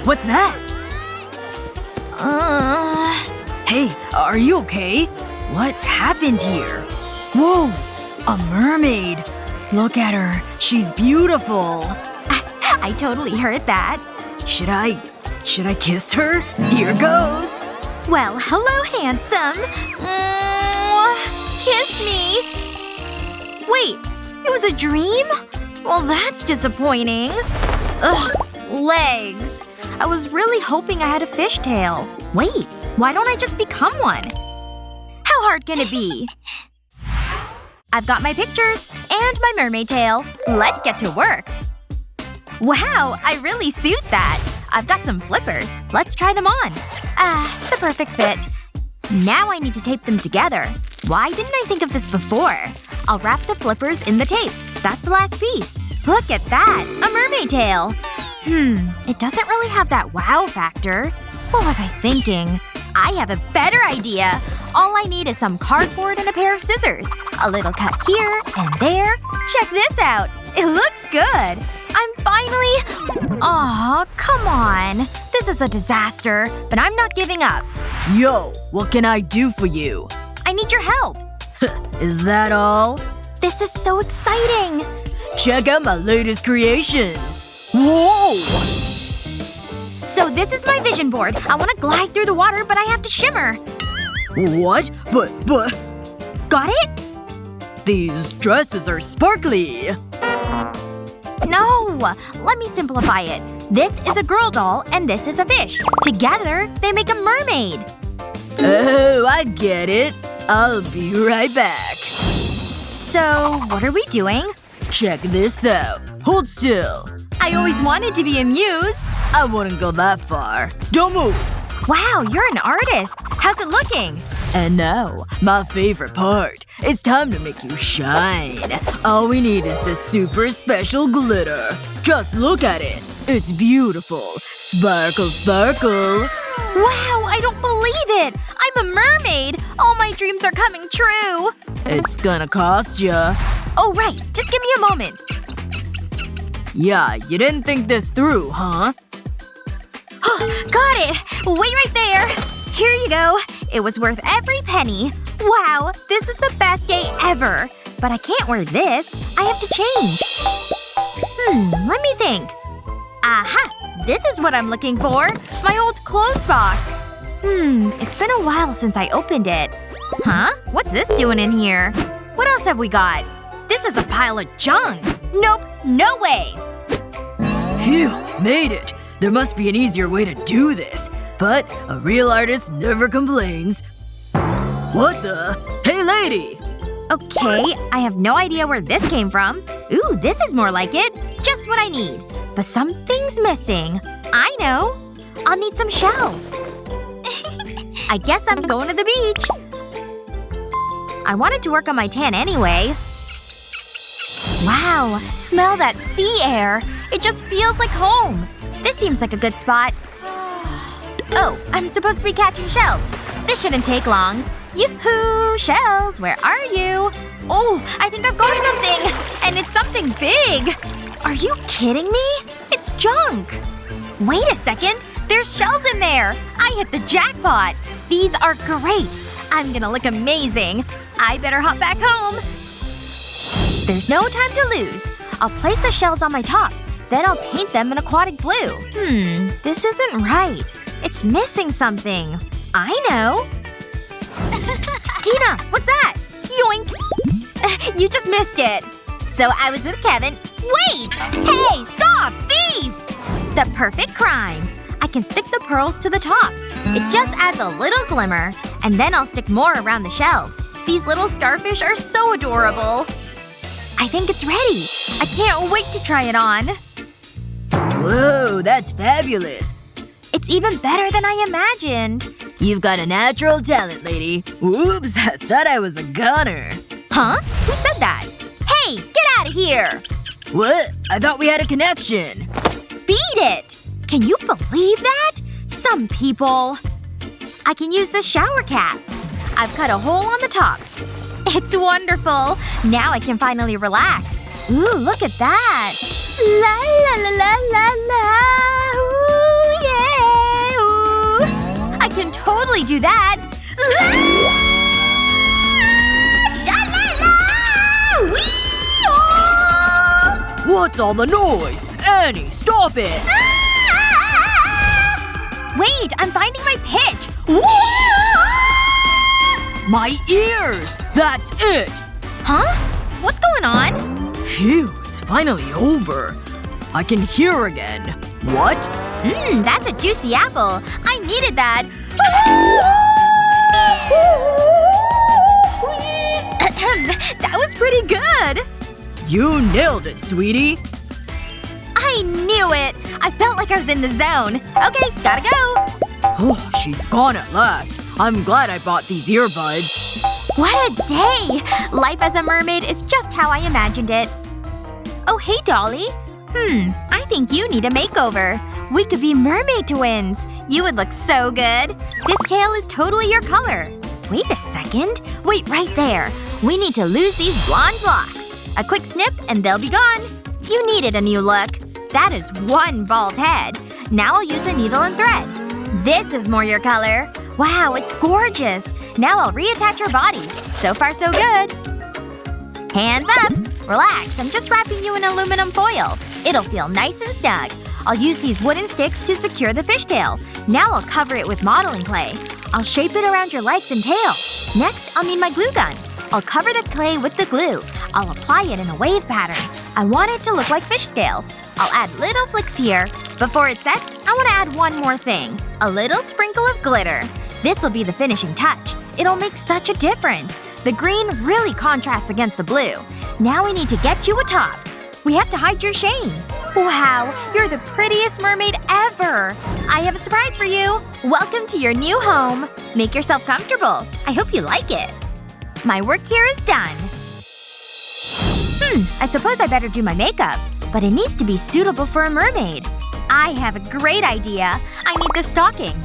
What's that? Hey, are you okay? What happened here? Whoa! A mermaid! Look at her. She's beautiful. I totally heard that. Should I kiss her? Here goes. Well, hello, handsome. Kiss me. Wait, it was a dream? Well, that's disappointing. Ugh, legs. I was really hoping I had a fishtail. Wait, why don't I just become one? How hard can it be? I've got my pictures and my mermaid tail. Let's get to work. Wow, I really suit that. I've got some flippers. Let's try them on. The perfect fit. Now I need to tape them together. Why didn't I think of this before? I'll wrap the flippers in the tape. That's the last piece. Look at that! A mermaid tail! It doesn't really have that wow factor. What was I thinking? I have a better idea! All I need is some cardboard and a pair of scissors. A little cut here and there. Check this out! It looks good! I'm finally… Aw, come on. This is a disaster, but I'm not giving up. Yo, what can I do for you? I need your help. Is that all? This is so exciting! Check out my latest creations! Whoa! So this is my vision board. I want to glide through the water, but I have to shimmer. What? But… Got it? These dresses are sparkly! No! Let me simplify it. This is a girl doll, and this is a fish. Together, they make a mermaid. Oh, I get it. I'll be right back. So, what are we doing? Check this out. Hold still. I always wanted to be a muse. I wouldn't go that far. Don't move! Wow, you're an artist. How's it looking? And now, my favorite part. It's time to make you shine. All we need is this super special glitter. Just look at it. It's beautiful. Sparkle, sparkle. Wow, I don't believe it! I'm a mermaid! All my dreams are coming true! It's gonna cost ya. Oh right, just give me a moment. Yeah, you didn't think this through, huh? Got it! Wait right there! Here you go. It was worth every penny. Wow, this is the best day ever. But I can't wear this. I have to change. Let me think. Aha! This is what I'm looking for. My old clothes box. It's been a while since I opened it. Huh? What's this doing in here? What else have we got? This is a pile of junk. Nope. No way. Phew. Made it. There must be an easier way to do this. But a real artist never complains. What the… Hey lady! Okay, I have no idea where this came from. Ooh, this is more like it. Just what I need. But something's missing. I know. I'll need some shells. I guess I'm going to the beach. I wanted to work on my tan anyway. Wow, smell that sea air. It just feels like home. This seems like a good spot. Oh, I'm supposed to be catching shells. This shouldn't take long. Yoo-hoo! Shells, where are you? Oh, I think I've got something! And it's something big! Are you kidding me? It's junk! Wait a second. There's shells in there! I hit the jackpot! These are great! I'm gonna look amazing. I better hop back home. There's no time to lose. I'll place the shells on my top. Then I'll paint them an aquatic blue. This isn't right. It's missing something. I know. Psst, Tina! What's that? Yoink! You just missed it. So I was with Kevin. Wait! Hey! Stop! Thief! The perfect crime. I can stick the pearls to the top. It just adds a little glimmer. And then I'll stick more around the shells. These little starfish are so adorable. I think it's ready. I can't wait to try it on. Whoa, that's fabulous. It's even better than I imagined. You've got a natural talent, lady. Whoops, I thought I was a goner. Huh? Who said that? Hey! Get out of here! What? I thought we had a connection. Beat it! Can you believe that? Some people… I can use this shower cap. I've cut a hole on the top. It's wonderful. Now I can finally relax. Ooh, look at that. La la la la la la. Ooh, do that. Sha-la-la! Wee-oh! What's all the noise? Annie, stop it! Wait, I'm finding my pitch. My ears! That's it! Huh? What's going on? Phew, it's finally over. I can hear again. What? That's a juicy apple. I needed that. That was pretty good. You nailed it, sweetie. I knew it. I felt like I was in the zone. Okay, gotta go. Oh, she's gone at last. I'm glad I bought these earbuds. What a day! Life as a mermaid is just how I imagined it. Oh, hey, Dolly. I think you need a makeover. We could be mermaid twins. You would look so good. This tail is totally your color. Wait a second. Wait right there. We need to lose these blonde locks. A quick snip and they'll be gone. You needed a new look. That is one bald head. Now I'll use a needle and thread. This is more your color. Wow, it's gorgeous. Now I'll reattach your body. So far so good. Hands up. Relax, I'm just wrapping you in aluminum foil. It'll feel nice and snug. I'll use these wooden sticks to secure the fishtail. Now I'll cover it with modeling clay. I'll shape it around your legs and tail. Next, I'll need my glue gun. I'll cover the clay with the glue. I'll apply it in a wave pattern. I want it to look like fish scales. I'll add little flicks here. Before it sets, I want to add one more thing. A little sprinkle of glitter. This will be the finishing touch. It'll make such a difference. The green really contrasts against the blue. Now we need to get you a top. We have to hide your shame. Wow, you're the prettiest mermaid ever! I have a surprise for you! Welcome to your new home! Make yourself comfortable. I hope you like it. My work here is done. I suppose I better do my makeup. But it needs to be suitable for a mermaid. I have a great idea. I need this stocking.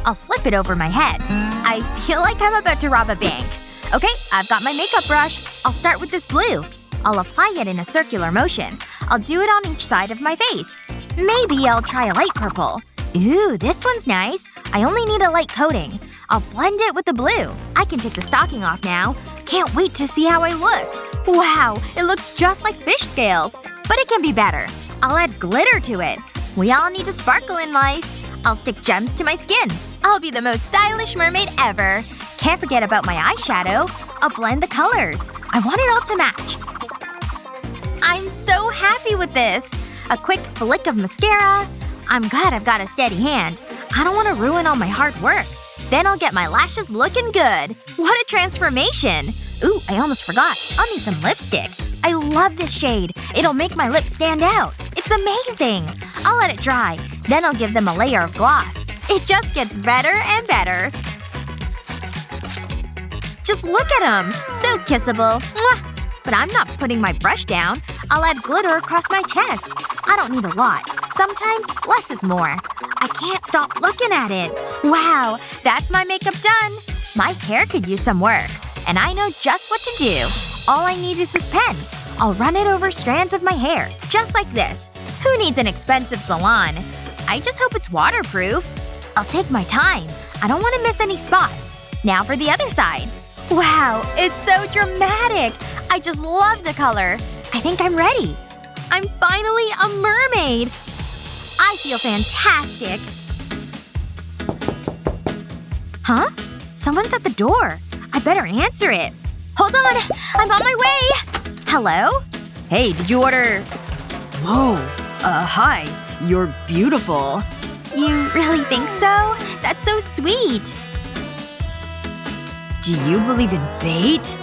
I'll slip it over my head. I feel like I'm about to rob a bank. Okay, I've got my makeup brush. I'll start with this blue. I'll apply it in a circular motion. I'll do it on each side of my face. Maybe I'll try a light purple. Ooh, this one's nice. I only need a light coating. I'll blend it with the blue. I can take the stocking off now. Can't wait to see how I look. Wow, it looks just like fish scales. But it can be better. I'll add glitter to it. We all need to sparkle in life. I'll stick gems to my skin. I'll be the most stylish mermaid ever. Can't forget about my eyeshadow. I'll blend the colors. I want it all to match. I'm so happy with this. A quick flick of mascara. I'm glad I've got a steady hand. I don't want to ruin all my hard work. Then I'll get my lashes looking good. What a transformation! Ooh, I almost forgot. I'll need some lipstick. I love this shade. It'll make my lips stand out. It's amazing! I'll let it dry. Then I'll give them a layer of gloss. It just gets better and better. Just look at them! So kissable. Mwah! But I'm not putting my brush down. I'll add glitter across my chest. I don't need a lot. Sometimes less is more. I can't stop looking at it. Wow, that's my makeup done. My hair could use some work. And I know just what to do. All I need is this pen. I'll run it over strands of my hair, just like this. Who needs an expensive salon? I just hope it's waterproof. I'll take my time. I don't want to miss any spots. Now for the other side. Wow, it's so dramatic! I just love the color. I think I'm ready. I'm finally a mermaid! I feel fantastic. Huh? Someone's at the door. I better answer it. Hold on! I'm on my way! Hello? Hey, did you order… Whoa. Hi. You're beautiful. You really think so? That's so sweet. Do you believe in fate?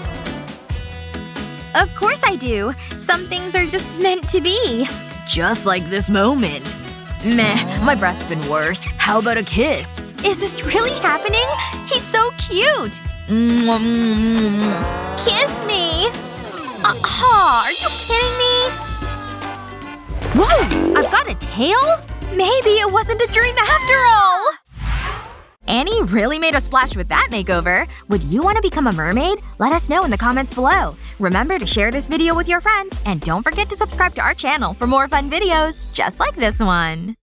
Of course I do. Some things are just meant to be. Just like this moment. Meh, my breath's been worse. How about a kiss? Is this really happening? He's so cute! Kiss me! Are you kidding me? Whoa! I've got a tail? Maybe it wasn't a dream after all! Annie really made a splash with that makeover. Would you want to become a mermaid? Let us know in the comments below. Remember to share this video with your friends, and don't forget to subscribe to our channel for more fun videos just like this one.